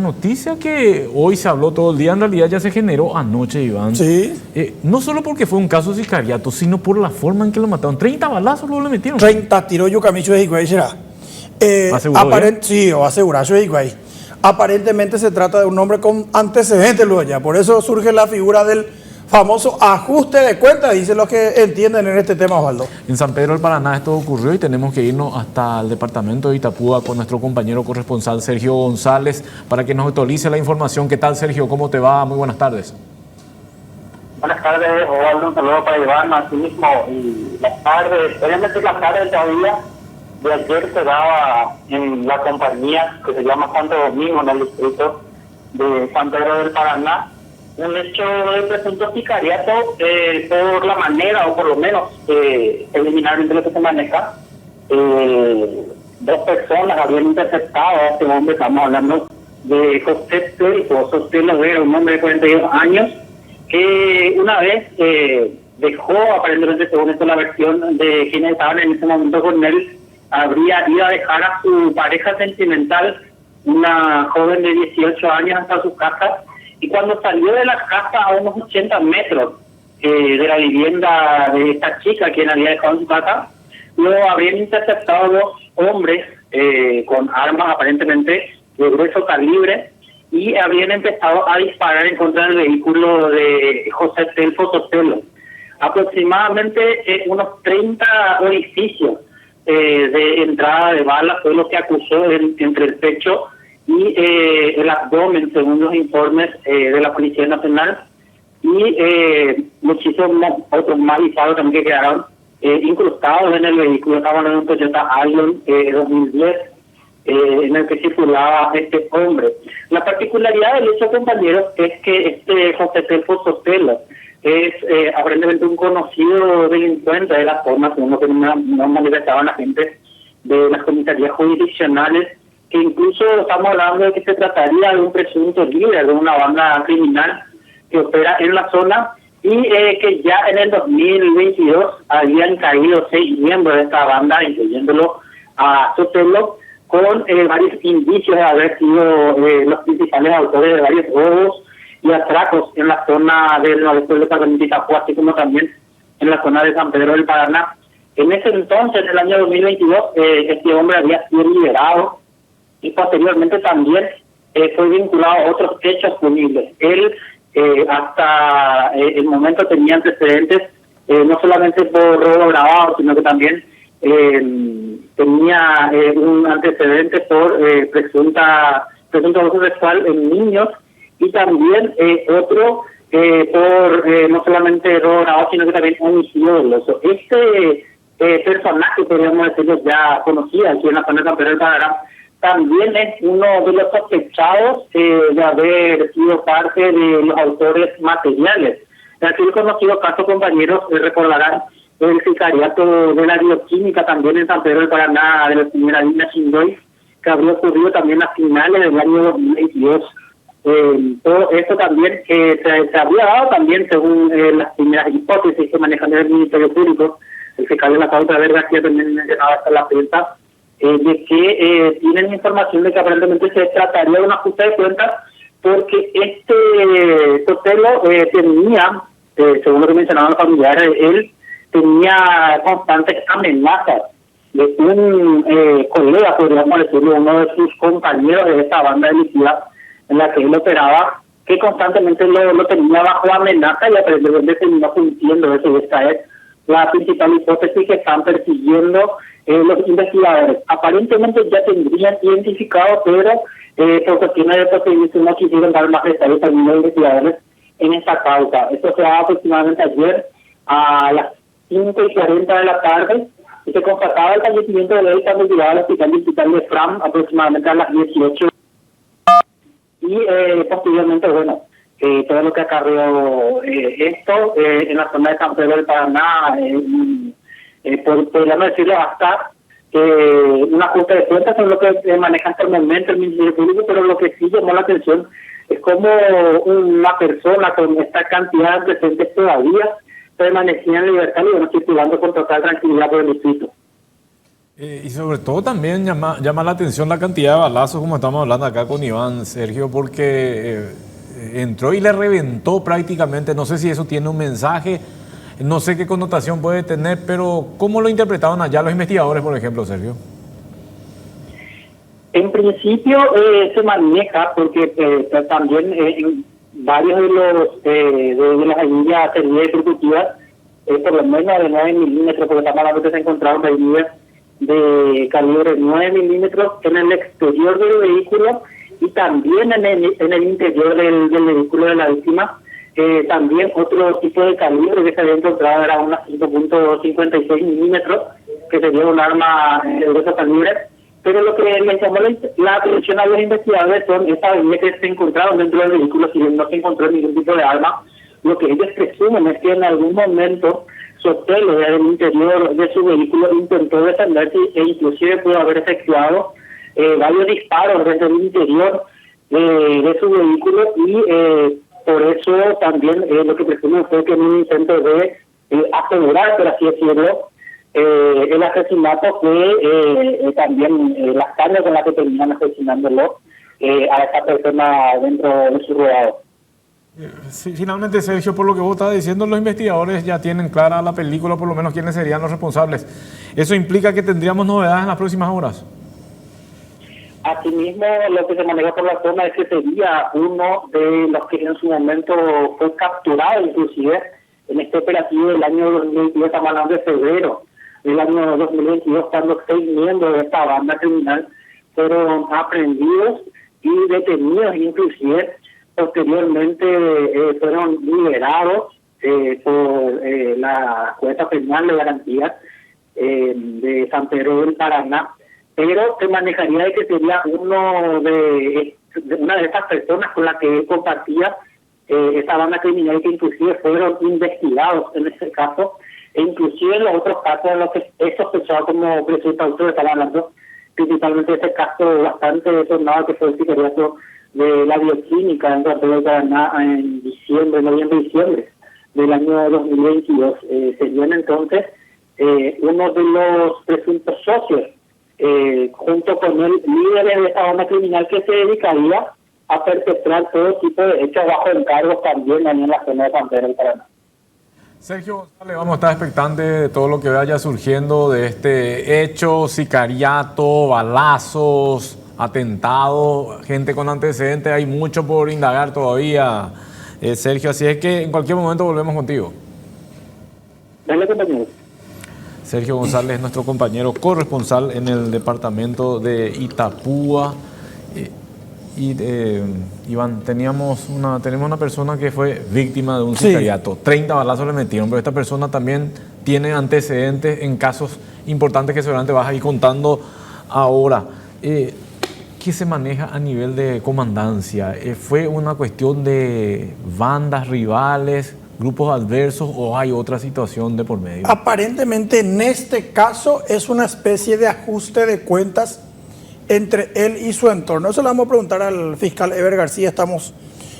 noticia que hoy se habló todo el día, en realidad ya se generó anoche, Iván. Sí. No solo porque fue un caso de sicariato, sino por la forma en que lo mataron. 30 balazos luego le metieron. 30 tiros yo camicho de Higuay será. Sí, o asegurazo de Higuay. Aparentemente se trata de un hombre con antecedentes luego ya. Por eso surge la figura del famoso ajuste de cuentas, dicen los que entienden en este tema, Osvaldo. En San Pedro del Paraná esto ocurrió y tenemos que irnos hasta el departamento de Itapúa con nuestro compañero corresponsal Sergio González para que nos actualice la información. ¿Qué tal, Sergio? ¿Cómo te va? Muy buenas tardes. Buenas tardes, Osvaldo. Un saludo para Iván, así mismo. Y las tardes, obviamente las tardes todavía de ayer se daba en la compañía que se llama Santo Domingo, en el distrito de San Pedro del Paraná, un hecho de presunto sicariato por la manera, o por lo menos preliminarmente lo que se maneja. Dos personas habían interceptado a este hombre, estamos hablando de José Sotelo Vera, un hombre de 42 años, que una vez dejó, aparentemente según esto la versión de quienes estaban en ese momento con él, habría ido a dejar a su pareja sentimental, una joven de 18 años, hasta su casa. Y cuando salió de la casa a unos 80 metros de la vivienda de esta chica, quien había dejado en su casa, luego habrían interceptado dos hombres con armas aparentemente de grueso calibre y habrían empezado a disparar en contra del vehículo de José Telfo Sotelo. Aproximadamente unos 30 orificios de entrada de balas fue lo que acusó entre el pecho y el abdomen, según los informes de la Policía Nacional, y muchísimos otros más disparos también que quedaron incrustados en el vehículo. Estaban en un Toyota Allion 2010 en el que circulaba este hombre. La particularidad del hecho, compañeros, es que este José Telfo Sotelo es aparentemente un conocido delincuente de la zona, según lo que nos manifestaban la gente de las comisarías jurisdiccionales, que incluso estamos hablando de que se trataría de un presunto líder de una banda criminal que opera en la zona y que ya en el 2022 habían caído 6 miembros de esta banda, incluyéndolo a Sotelo, con varios indicios de haber sido los principales autores de varios robos y atracos en la zona del noreste del departamento de Itapúa, así como también en la zona de San Pedro del Paraná. En ese entonces, en el año 2022, este hombre había sido liberado y posteriormente también fue vinculado a otros hechos punibles. Él hasta el momento tenía antecedentes no solamente por robo grabado, sino que también tenía un antecedente por presunto abuso sexual en niños y también otro por no solamente robo grabado, sino que también homicidio doloso. Este personaje, podríamos decirlo, ya conocido aquí en la zona de San Pedro del Paraná, también es uno de los sospechados de haber sido parte de los autores materiales. En aquel conocido caso, compañeros, recordarán el sicariato de la bioquímica también en San Pedro del Paraná de la señora Dina Chindoy, que habría ocurrido también a finales del año 2022. Todo esto también se habría dado también según las primeras hipótesis que manejan el Ministerio Público. El fiscal de la Causa Verde García también mencionaba hasta la prensa de que tienen información de que aparentemente se trataría de un ajuste de cuentas porque este Sotelo tenía, según lo que mencionaban los familiares, él tenía constantes amenazas de un colega, podríamos decirlo, uno de sus compañeros de esta banda delictiva en la que él operaba, que constantemente lo tenía bajo amenaza y aparentemente terminó cumpliendo eso. Y esta es la principal hipótesis que están persiguiendo los investigadores. Aparentemente ya tendrían identificado, pero por cuestiones de procedimiento no quisieron dar más detalles a los investigadores en esta causa. Esto se daba aproximadamente ayer a las 5:40 de la tarde y se constataba el fallecimiento de él cuando llegaba al hospital digital de Fram aproximadamente a las 18. Y posteriormente, bueno, todo lo que acarreó esto en la zona de San Pedro del Paraná, podríamos decirlo hasta un ajuste de cuentas, es lo que maneja hasta el momento el Ministerio Público, pero lo que sí llamó la atención es como una persona con esta cantidad de presentes todavía permanecía en libertad y bueno, circulando con total tranquilidad por el distrito. Y sobre todo también llama la atención la cantidad de balazos, como estamos hablando acá con Iván, Sergio, porque entró y le reventó prácticamente. No sé si eso tiene un mensaje, no sé qué connotación puede tener, pero ¿cómo lo interpretaban allá los investigadores, por ejemplo, Sergio? En principio se maneja porque también en varios de las heridas ejecutivas, por lo menos de 9 milímetros, porque estamos hablando que se encontraron heridas de calibre 9 milímetros en el exterior del vehículo y también en el interior del vehículo de la víctima. También otro tipo de calibre que se había encontrado era una 5.56 milímetros, que sería un arma de ese calibre. Pero lo que le llamó la atención a los investigadores son estas heridas que se encontraron dentro del vehículo, si bien no se encontró ningún tipo de arma. Lo que ellos presumen es que en algún momento Sotelo, desde el interior de su vehículo, intentó defenderse e inclusive pudo haber efectuado varios disparos desde el interior de su vehículo y por eso también lo que presumen fue que en un intento de asegurar, por así decirlo, el asesinato fue también las cargas con las que terminan asesinándolo a esta persona dentro de su rodado. Sí, finalmente, Sergio, por lo que vos estás diciendo, los investigadores ya tienen clara la película, por lo menos quiénes serían los responsables. ¿Eso implica que tendríamos novedades en las próximas horas? Asimismo, lo que se maneja por la zona es que sería uno de los que en su momento fue capturado, inclusive en este operativo del año 2022, estamos hablando de febrero del año 2022, cuando 6 miembros de esta banda criminal fueron aprehendidos y detenidos, inclusive posteriormente fueron liberados por la jueza penal de garantía de San Pedro del Paraná, pero se manejaría de que sería una de estas personas con las que compartía esa banda criminal, que inclusive fueron investigados en este caso, e inclusive en los otros casos en los que es sospechado como presunto autor. Estaba hablando principalmente de ese caso bastante sonado que fue el sicariato de la bioquímica en San Pedro del Paraná en noviembre-diciembre del año 2022. Serían entonces uno de los presuntos socios, junto con el líder de esta banda criminal, que se dedicaría a perpetrar todo tipo de hechos bajo encargos también en la zona de San Pedro del Paraná. Sergio, vamos a estar expectantes de todo lo que vaya surgiendo de este hecho, sicariato, balazos, atentado, gente con antecedentes. Hay mucho por indagar todavía, Sergio, así es que en cualquier momento volvemos contigo. Dale, compañero. Sergio González, nuestro compañero corresponsal en el departamento de Itapúa. Iván, tenemos una persona que fue víctima de un sicariato. 30 balazos le metieron, pero esta persona también tiene antecedentes en casos importantes que seguramente vas a ir contando ahora. ¿Qué se maneja a nivel de comandancia? ¿Fue una cuestión de bandas rivales, grupos adversos, o hay otra situación de por medio? Aparentemente en este caso es una especie de ajuste de cuentas entre él y su entorno. Eso le vamos a preguntar al fiscal Eber García. Estamos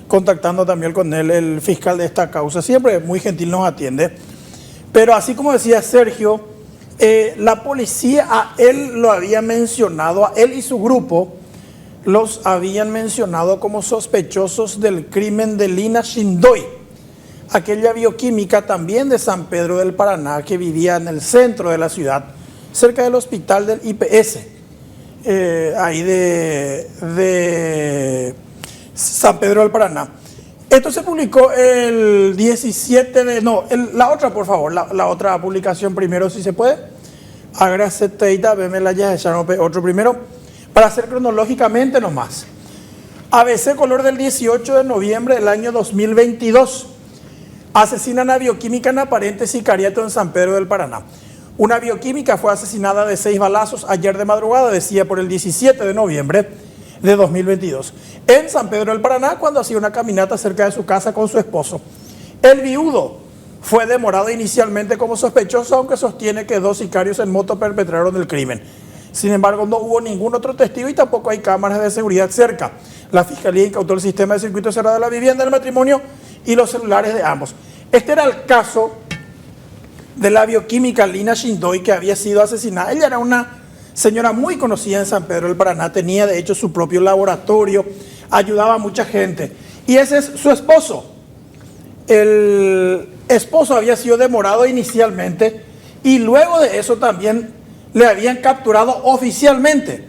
contactando también con él, el fiscal de esta causa. Siempre muy gentil nos atiende. Pero así como decía Sergio, la policía a él lo había mencionado, a él y su grupo los habían mencionado como sospechosos del crimen de Lina Shindoy, aquella bioquímica también de San Pedro del Paraná, que vivía en el centro de la ciudad, cerca del hospital del IPS. Ahí de San Pedro del Paraná. Esto se publicó el 17 de... No, la otra, por favor, la otra publicación primero, si se puede. Hágase teita, veme la ya, otro primero, para hacer cronológicamente nomás. ABC Color del 18 de noviembre del año 2022. Asesinan a bioquímica en aparente sicariato en San Pedro del Paraná. Una bioquímica fue asesinada de 6 balazos ayer de madrugada, decía, por el 17 de noviembre de 2022, en San Pedro del Paraná, cuando hacía una caminata cerca de su casa con su esposo. El viudo fue demorado inicialmente como sospechoso, aunque sostiene que 2 sicarios en moto perpetraron el crimen. Sin embargo, no hubo ningún otro testigo y tampoco hay cámaras de seguridad cerca. La Fiscalía incautó el sistema de circuito cerrado de la vivienda del matrimonio y los celulares de ambos. Este era el caso de la bioquímica Lina Shindoy, que había sido asesinada. Ella era una señora muy conocida en San Pedro del Paraná, tenía de hecho su propio laboratorio, ayudaba a mucha gente. Y ese es su esposo. El esposo había sido demorado inicialmente y luego de eso también le habían capturado oficialmente.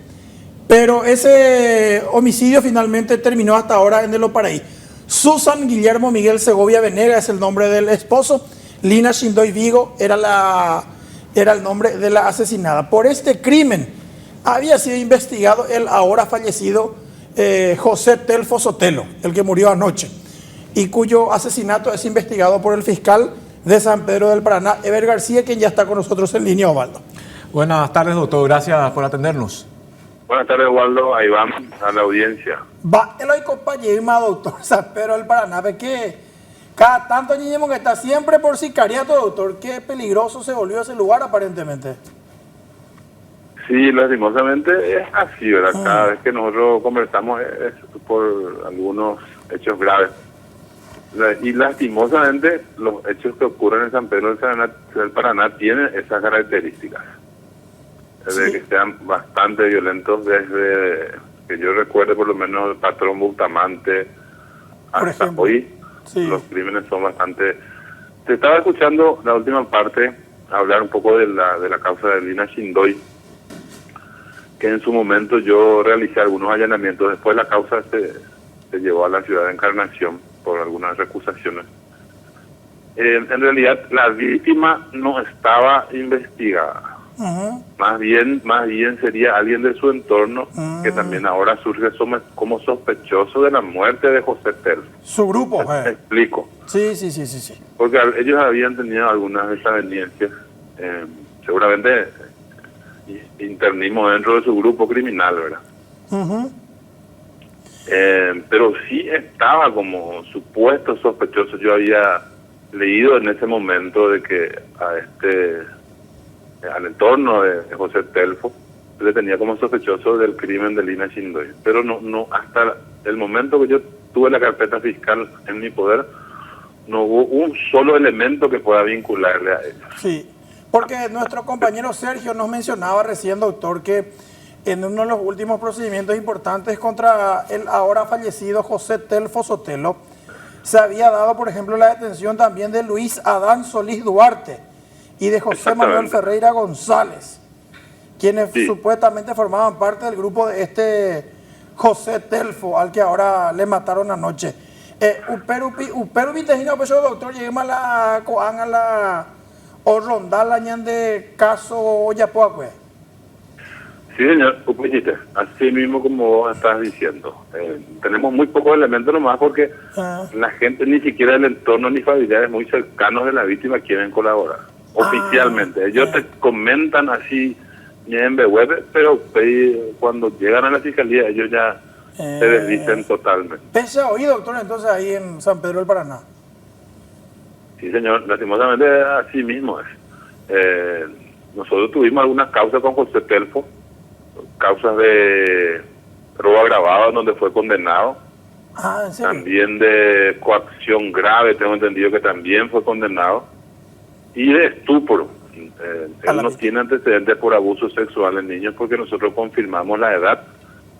Pero ese homicidio finalmente terminó hasta ahora en el Oparaí. Susan Guillermo Miguel Segovia Venega es el nombre del esposo. Lina Shindoy Vigo era el nombre de la asesinada. Por este crimen había sido investigado el ahora fallecido José Telfo Sotelo, el que murió anoche, y cuyo asesinato es investigado por el fiscal de San Pedro del Paraná, Eber García, quien ya está con nosotros en línea, Osvaldo. Buenas tardes, doctor. Gracias por atendernos. Buenas tardes, Waldo. Ahí vamos a la audiencia. Va, el hoy compañero, doctor San Pedro del Paraná, ve que cada tanto niñemos que está siempre por sicariato, doctor. Qué peligroso se volvió ese lugar, aparentemente. Sí, lastimosamente es así, ¿verdad? Cada vez que nosotros conversamos es por algunos hechos graves. Y lastimosamente los hechos que ocurren en San Pedro del Paraná tienen esas características. De que sean bastante violentos desde que yo recuerde, por lo menos el patrón Bustamante hasta hoy. Sí. Los crímenes son bastante... Te estaba escuchando la última parte hablar un poco de la causa de Lina Shindoy, que en su momento yo realicé algunos allanamientos. Después la causa se llevó a la ciudad de Encarnación por algunas recusaciones. En realidad la víctima no estaba investigada. Más bien sería alguien de su entorno que también ahora surge como sospechoso de la muerte de José Telfo. Su grupo, ¿Me explico? Sí. Porque ellos habían tenido algunas desavenencias, seguramente internismo dentro de su grupo criminal, ¿verdad? Pero sí estaba como supuesto sospechoso. Yo había leído en ese momento de que al entorno de José Telfo le tenía como sospechoso del crimen de Lina Shindoy, pero no hasta el momento que yo tuve la carpeta fiscal en mi poder no hubo un solo elemento que pueda vincularle a eso. Sí, porque nuestro compañero Sergio nos mencionaba recién, doctor, que en uno de los últimos procedimientos importantes contra el ahora fallecido José Telfo Sotelo se había dado, por ejemplo, la detención también de Luis Adán Solís Duarte y de José Manuel Ferreira González, quienes supuestamente formaban parte del grupo de este José Telfo, al que ahora le mataron anoche. Pero vitejina, pues doctor, lleguemos a la coan, a la o rondal añan de caso Yapuacue. Sí, señor, así mismo como vos estás diciendo. Tenemos muy pocos elementos nomás porque la gente, ni siquiera del entorno ni familiares muy cercanos de la víctima quieren colaborar. Oficialmente. Ellos te comentan así en web, pero cuando llegan a la fiscalía ellos ya se desdicen totalmente. ¿Pese a oír, doctor, entonces ahí en San Pedro del Paraná? Sí, señor, lastimosamente así mismo es. Nosotros tuvimos algunas causas con José Telfo, causas de robo agravado donde fue condenado. ¿En serio? También de coacción grave, tengo entendido que también fue condenado. Y de estupro. Él no tiene antecedentes por abuso sexual en niños porque nosotros confirmamos la edad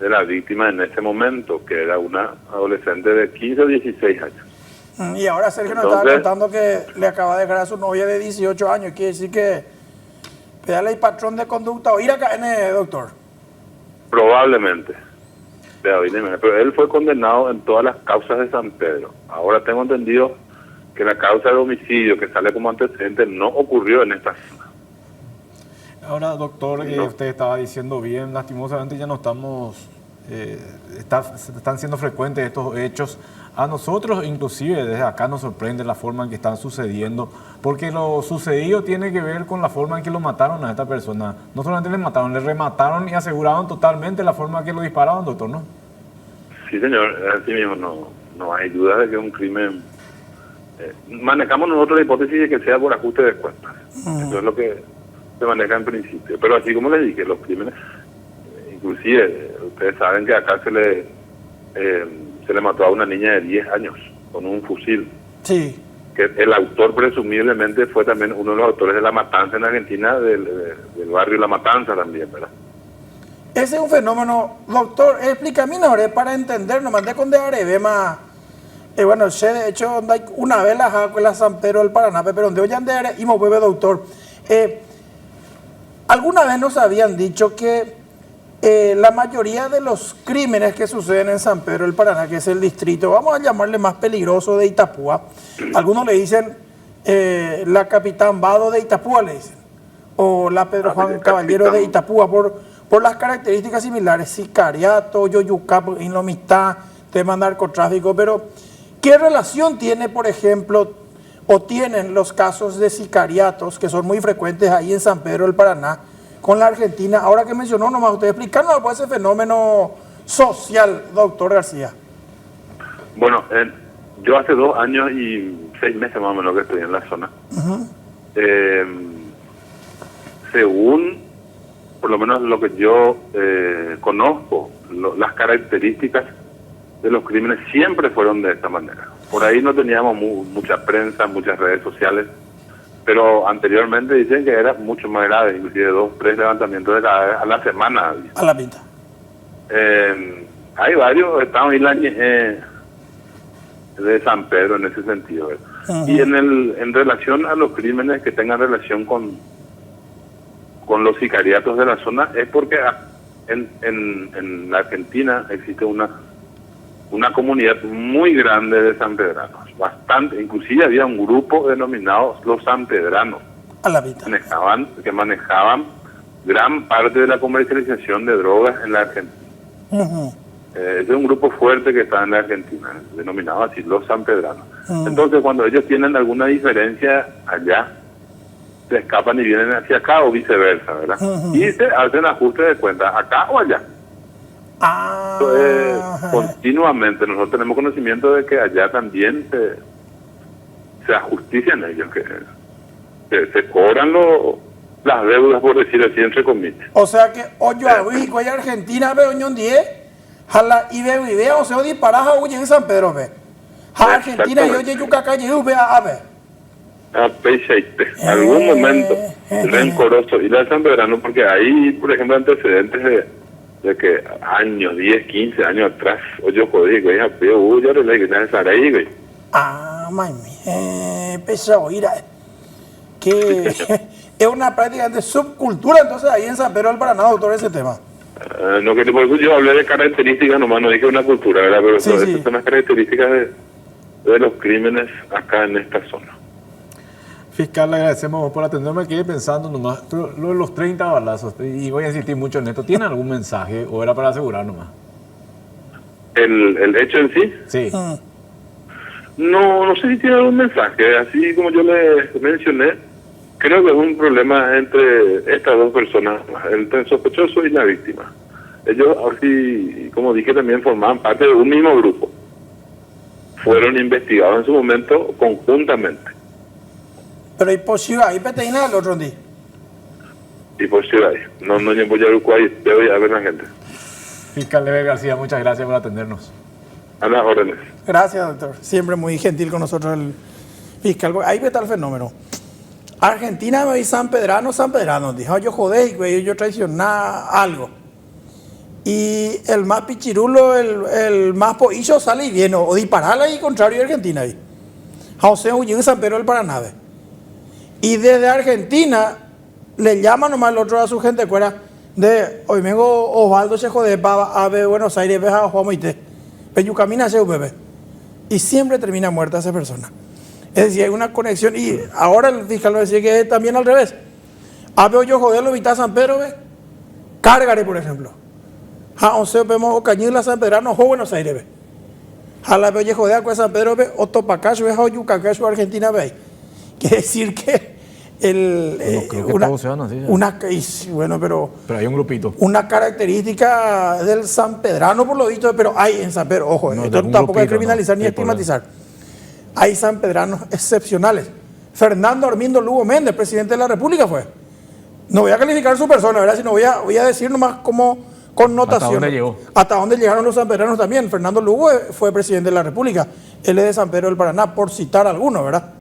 de la víctima en ese momento, que era una adolescente de 15 o 16 años. Y ahora Sergio nos estaba contando que le acaba de dejar a su novia de 18 años. Quiere decir que pedale el patrón de conducta o ir a caer, doctor. Probablemente. Pero él fue condenado en todas las causas de San Pedro. Ahora tengo entendido que la causa de homicidio que sale como antecedente no ocurrió en esta zona. Ahora, doctor, usted estaba diciendo bien, lastimosamente ya no estamos, están siendo frecuentes estos hechos. A nosotros, inclusive, desde acá nos sorprende la forma en que están sucediendo, porque lo sucedido tiene que ver con la forma en que lo mataron a esta persona. No solamente le mataron, le remataron y aseguraron totalmente la forma en que lo dispararon, doctor, ¿no? Sí, señor, así mismo, no hay duda de que es un crimen. Manejamos nosotros la hipótesis de que sea por ajuste de cuentas. Eso es lo que se maneja en principio. Pero así como les dije, los crímenes, inclusive, ustedes saben que acá se le mató a una niña de 10 años con un fusil. Sí. Que el autor presumiblemente fue también uno de los autores de la matanza en Argentina, del barrio La Matanza también, ¿verdad? Ese es un fenómeno, doctor, explícame ahora para entender, no mandé con de Arebema. Bueno, sé de hecho, una vez la San Pedro del Paraná, pero donde hoy ande y me vuelve doctor. Alguna vez nos habían dicho que la mayoría de los crímenes que suceden en San Pedro del Paraná, que es el distrito, vamos a llamarle más peligroso de Itapúa, algunos le dicen la Capitán Vado de Itapúa, le dicen, o la Pedro Juan Caballero de Itapúa, por las características similares, sicariato, yoyucap, inlomistad, tema narcotráfico, pero ¿qué relación tiene, por ejemplo, o tienen los casos de sicariatos, que son muy frecuentes ahí en San Pedro del Paraná, con la Argentina? Ahora que mencionó, nomás usted explicarnos pues, ese fenómeno social, doctor García. Bueno, yo hace 2 años y 6 meses más o menos que estoy en la zona. Según, por lo menos lo que yo conozco, las características de los crímenes siempre fueron de esta manera. Por ahí no teníamos mucha prensa, muchas redes sociales, pero anteriormente dicen que era mucho más grave, inclusive 2, 3 levantamientos de cadáveres a la semana. A la pinta. Hay varios estados de San Pedro en ese sentido. Y en relación a los crímenes que tengan relación con los sicariatos de la zona, es porque en la Argentina existe una comunidad muy grande de sanpedranos, bastante, inclusive había un grupo denominado los sanpedranos, que manejaban gran parte de la comercialización de drogas en la Argentina. Es un grupo fuerte que está en la Argentina, denominado así, los sanpedranos. Entonces, cuando ellos tienen alguna diferencia allá, se escapan y vienen hacia acá o viceversa, ¿verdad? Y se hacen ajustes de cuentas, acá o allá. Continuamente nosotros tenemos conocimiento de que allá también se ajustician ellos, que se cobran las deudas, por decir así, entre comillas. O sea que hoyo a México y Argentina veo ñon 10, jala y veo idea, o sea, disparas a huye en San Pedro, ve. Argentina y oye yucaca y ve a ver. Algún momento rencoroso ir a San Pedrano, porque hay, por ejemplo, antecedentes de que años, 10, 15 años atrás, yo jodí, güey, yo le dije que estar ahí, güey. Empezó a oír que es una práctica de subcultura, entonces ahí en San Pedro del Paraná, doctor, ese tema. No, que por eso yo hablé de características, nomás no dije una cultura, ¿verdad? Pero estas son las características de los crímenes acá en esta zona. Fiscal, le agradecemos por atenderme. Me quedé pensando nomás, pero lo de los 30 balazos, y voy a insistir mucho en esto, ¿tiene algún mensaje o era para asegurar nomás? ¿El hecho en sí? Sí. No sé si tiene algún mensaje. Así como yo le mencioné, creo que es un problema entre estas dos personas, entre el sospechoso y la víctima. Ellos, así como dije, también formaban parte de un mismo grupo. Fueron investigados en su momento conjuntamente. Pero hay posibilidad, hay peteína el otro día. Y posibilidad, no voy a voy a ver la gente. Fiscal Lever García, muchas gracias por atendernos. A las órdenes. Gracias, doctor. Siempre muy gentil con nosotros el fiscal. Ahí está el fenómeno. Argentina y San Pedrano, dijo yo jodé, güey, yo traicionaba algo. Y el más pichirulo, el más poillo sale y viene, o dispararla y contrario a Argentina ahí. José huyó en San Pedro del Paraná. Y desde Argentina le llama nomás el otro a su gente fuera de hoy vengo Osvaldo se jode para ver Buenos Aires, ve a Juan Moité, pero camina ese bebé. Y siempre termina muerta esa persona. Es decir, hay una conexión. Y ahora el fiscal lo decía que es también al revés. A ver yo joderlo evitar San Pedro, ve. Cárgare, por ejemplo. A 11 vemos o Cañila San Pedrano o Buenos Aires, ve. A la vez joder con San Pedro, ve. O Topacacho, ve. O Yucacacho, Argentina, ve. Quiere decir que pero hay un grupito. Una característica del sanpedrano, por lo visto, pero hay en San Pedro, ojo, esto tampoco hay que criminalizar ni estigmatizar. Hay sanpedranos excepcionales. Fernando Armindo Lugo Méndez, presidente de la República, fue. No voy a calificar su persona, ¿verdad? Sino voy a decir nomás como connotación. ¿Hasta dónde llegó? Hasta dónde llegaron los sanpedranos también. Fernando Lugo fue presidente de la República. Él es de San Pedro del Paraná, por citar alguno, ¿verdad?